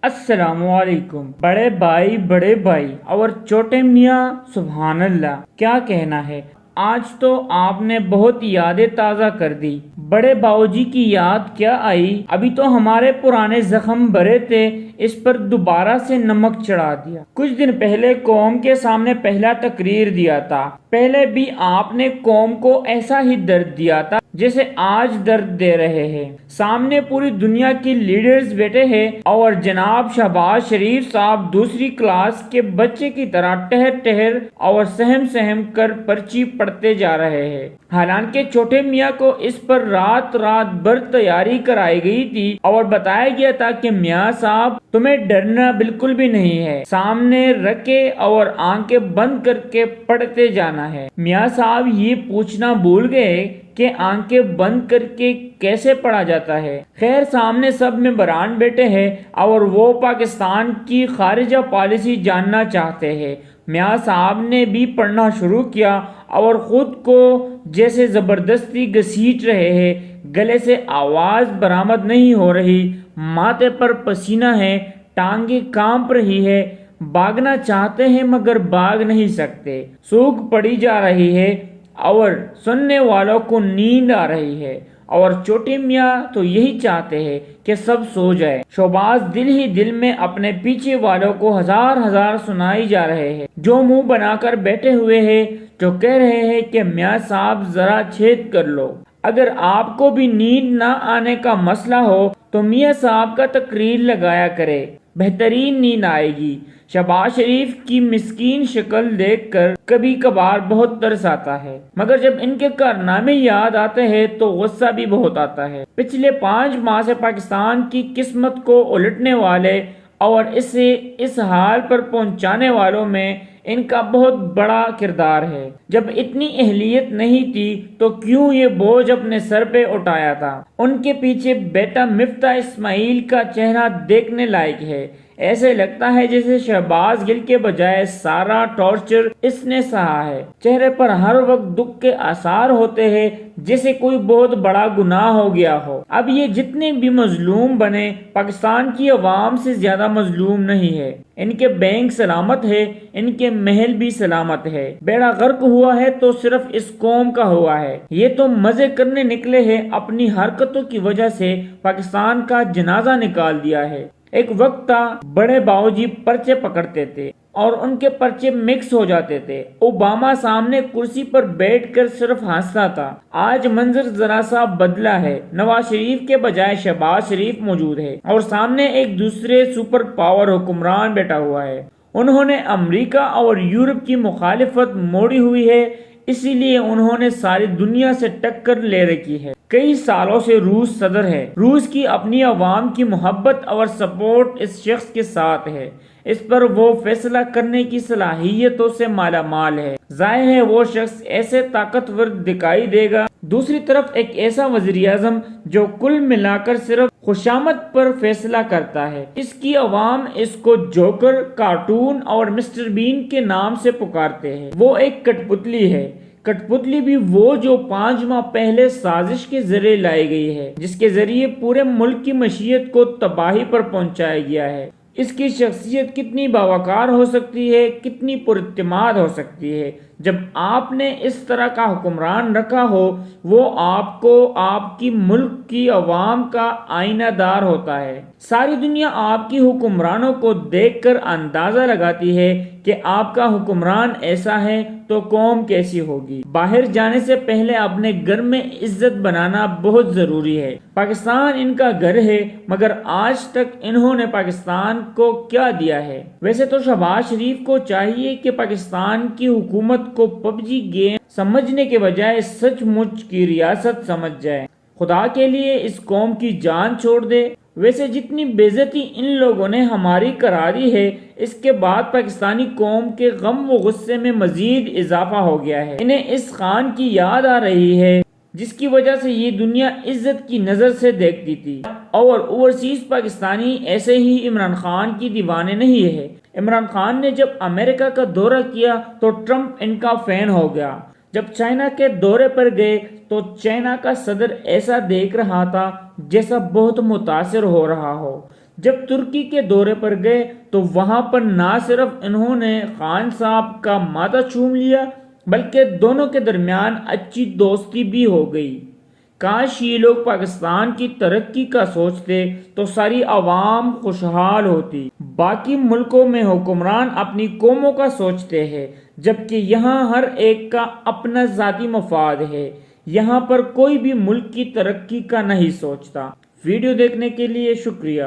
السلام علیکم بڑے بھائی اور چھوٹے میاں، سبحان اللہ، کیا کہنا ہے۔ آج تو آپ نے بہت یادیں تازہ کر دی۔ بڑے باؤجی کی یاد کیا آئی؟ ابھی تو ہمارے پرانے زخم بھرے تھے، اس پر دوبارہ سے نمک چڑھا دیا۔ کچھ دن پہلے قوم کے سامنے پہلا تقریر دیا تھا۔ پہلے بھی آپ نے قوم کو ایسا ہی درد دیا تھا جیسے آج درد دے رہے ہیں۔ سامنے پوری دنیا کی لیڈرز بیٹھے ہیں اور جناب شہباز شریف صاحب دوسری کلاس کے بچے کی طرح ٹہر اور سہم کر پرچی پڑھتے جا رہے ہیں۔ حالانکہ چھوٹے میاں کو اس پر رات بھر تیاری کرائی گئی تھی اور بتایا گیا تھا کہ میاں صاحب تمہیں ڈرنا بالکل بھی نہیں ہے، سامنے رکھے اور آنکھیں بند کر کے پڑھتے جانا ہے۔ میاں صاحب یہ پوچھنا بھول گئے کہ آنکھیں بند کر کے کیسے پڑھا جاتا ہے۔ خیر، سامنے سب ممبران بیٹھے ہیں اور وہ پاکستان کی خارجہ پالیسی جاننا چاہتے ہیں۔ میاں صاحب نے بھی پڑھنا شروع کیا اور خود کو جیسے زبردستی گھسیٹ رہے ہیں۔ گلے سے آواز برآمد نہیں ہو رہی، ماتھے پر پسینہ ہے، ٹانگیں کانپ رہی ہے، بھاگنا چاہتے ہیں مگر بھاگ نہیں سکتے۔ سوکھ پڑی جا رہی ہے اور سننے والوں کو نیند آ رہی ہے، اور چھوٹے میاں تو یہی چاہتے ہیں کہ سب سو جائے۔ شہباز دل ہی دل میں اپنے پیچھے والوں کو ہزار سنائی جا رہے ہیں، جو منہ بنا کر بیٹھے ہوئے ہیں، جو کہہ رہے ہیں کہ میاں صاحب ذرا چھید کر لو۔ اگر آپ کو بھی نیند نہ آنے کا مسئلہ ہو تو میاں صاحب کا تقریر لگایا کرے، بہترین نیند آئے گی۔ شہباز شریف کی مسکین شکل دیکھ کر کبھی کبھار بہت ترس آتا ہے، مگر جب ان کے کارنامے یاد آتے ہیں تو غصہ بھی بہت آتا ہے۔ پچھلے 5 ماہ سے پاکستان کی قسمت کو الٹنے والے اور اسے اس حال پر پہنچانے والوں میں ان کا بہت بڑا کردار ہے۔ جب اتنی اہلیت نہیں تھی تو کیوں یہ بوجھ اپنے سر پہ اٹھایا تھا؟ ان کے پیچھے بیٹا مفتاح اسماعیل کا چہرہ دیکھنے لائق ہے۔ ایسے لگتا ہے جیسے شہباز گل کے بجائے سارا ٹارچر اس نے سہا ہے۔ چہرے پر ہر وقت دکھ کے آثار ہوتے ہیں، جیسے کوئی بہت بڑا گناہ ہو گیا ہو۔ اب یہ جتنے بھی مظلوم بنے، پاکستان کی عوام سے زیادہ مظلوم نہیں ہے۔ ان کے بینک سلامت ہے، ان کے محل بھی سلامت ہے۔ بیڑا غرق ہوا ہے تو صرف اس قوم کا ہوا ہے۔ یہ تو مزے کرنے نکلے ہیں، اپنی حرکتوں کی وجہ سے پاکستان کا جنازہ نکال دیا ہے۔ ایک وقت تھا بڑے باؤجی پرچے پکڑتے تھے اور ان کے پرچے مکس ہو جاتے تھے۔ اوباما سامنے کرسی پر بیٹھ کر صرف ہنستا تھا۔ آج منظر ذرا سا بدلا ہے۔ نواز شریف کے بجائے شہباز شریف موجود ہے اور سامنے ایک دوسرے سپر پاور حکمران بیٹھا ہوا ہے۔ انہوں نے امریکہ اور یورپ کی مخالفت موڑی ہوئی ہے، اسی لیے انہوں نے ساری دنیا سے ٹکر لے رکھی ہے۔ کئی سالوں سے روس صدر ہے۔ روس کی اپنی عوام کی محبت اور سپورٹ اس شخص کے ساتھ ہے۔ اس پر وہ فیصلہ کرنے کی صلاحیتوں سے مالا مال ہے۔ ظاہر ہے وہ شخص ایسے طاقتور دکھائی دے گا۔ دوسری طرف ایک ایسا وزیراعظم جو کل ملا کر صرف خوشامد پر فیصلہ کرتا ہے۔ اس کی عوام اس کو جوکر، کارٹون اور مسٹر بین کے نام سے پکارتے ہیں۔ وہ ایک کٹ پتلی ہے۔ کٹ پتلی بھی وہ جو 5 ماہ پہلے سازش کے ذریعے لائی گئی ہے، جس کے ذریعے پورے ملک کی معیشت کو تباہی پر پہنچایا گیا ہے۔ اس کی شخصیت کتنی باوقار ہو سکتی ہے، کتنی پراعتماد ہو سکتی ہے۔ جب آپ نے اس طرح کا حکمران رکھا ہو، وہ آپ کو آپ کی ملک کی عوام کا آئینہ دار ہوتا ہے۔ ساری دنیا آپ کی حکمرانوں کو دیکھ کر اندازہ لگاتی ہے کہ آپ کا حکمران ایسا ہے تو قوم کیسی ہوگی۔ باہر جانے سے پہلے اپنے گھر میں عزت بنانا بہت ضروری ہے۔ پاکستان ان کا گھر ہے، مگر آج تک انہوں نے پاکستان کو کیا دیا ہے؟ ویسے تو شہباز شریف کو چاہیے کہ پاکستان کی حکومت کو پب جی گیم سمجھنے کے بجائے سچ مچ کی ریاست سمجھ جائے۔ خدا کے لیے اس قوم کی جان چھوڑ دے۔ ویسے جتنی بے عزتی ان لوگوں نے ہماری کرا دی ہے، اس کے بعد پاکستانی قوم کے غم و غصے میں مزید اضافہ ہو گیا ہے۔ انہیں اس خان کی یاد آ رہی ہے جس کی وجہ سے یہ دنیا عزت کی نظر سے دیکھتی تھی، اور اوورسیز پاکستانی ایسے ہی عمران خان کی دیوانے نہیں ہے۔ عمران خان نے جب امریکہ کا دورہ کیا تو ٹرمپ ان کا فین ہو گیا۔ جب چائنا کے دورے پر گئے تو چائنا کا صدر ایسا دیکھ رہا تھا جیسا بہت متاثر ہو رہا ہو۔ جب ترکی کے دورے پر گئے تو وہاں پر نہ صرف انہوں نے خان صاحب کا ماتھا چوم لیا بلکہ دونوں کے درمیان اچھی دوستی بھی ہو گئی۔ کاش یہ لوگ پاکستان کی ترقی کا سوچتے تو ساری عوام خوشحال ہوتی۔ باقی ملکوں میں حکمران اپنی قوموں کا سوچتے ہیں جبکہ یہاں ہر ایک کا اپنا ذاتی مفاد ہے۔ یہاں پر کوئی بھی ملک کی ترقی کا نہیں سوچتا۔ ویڈیو دیکھنے کے لیے شکریہ۔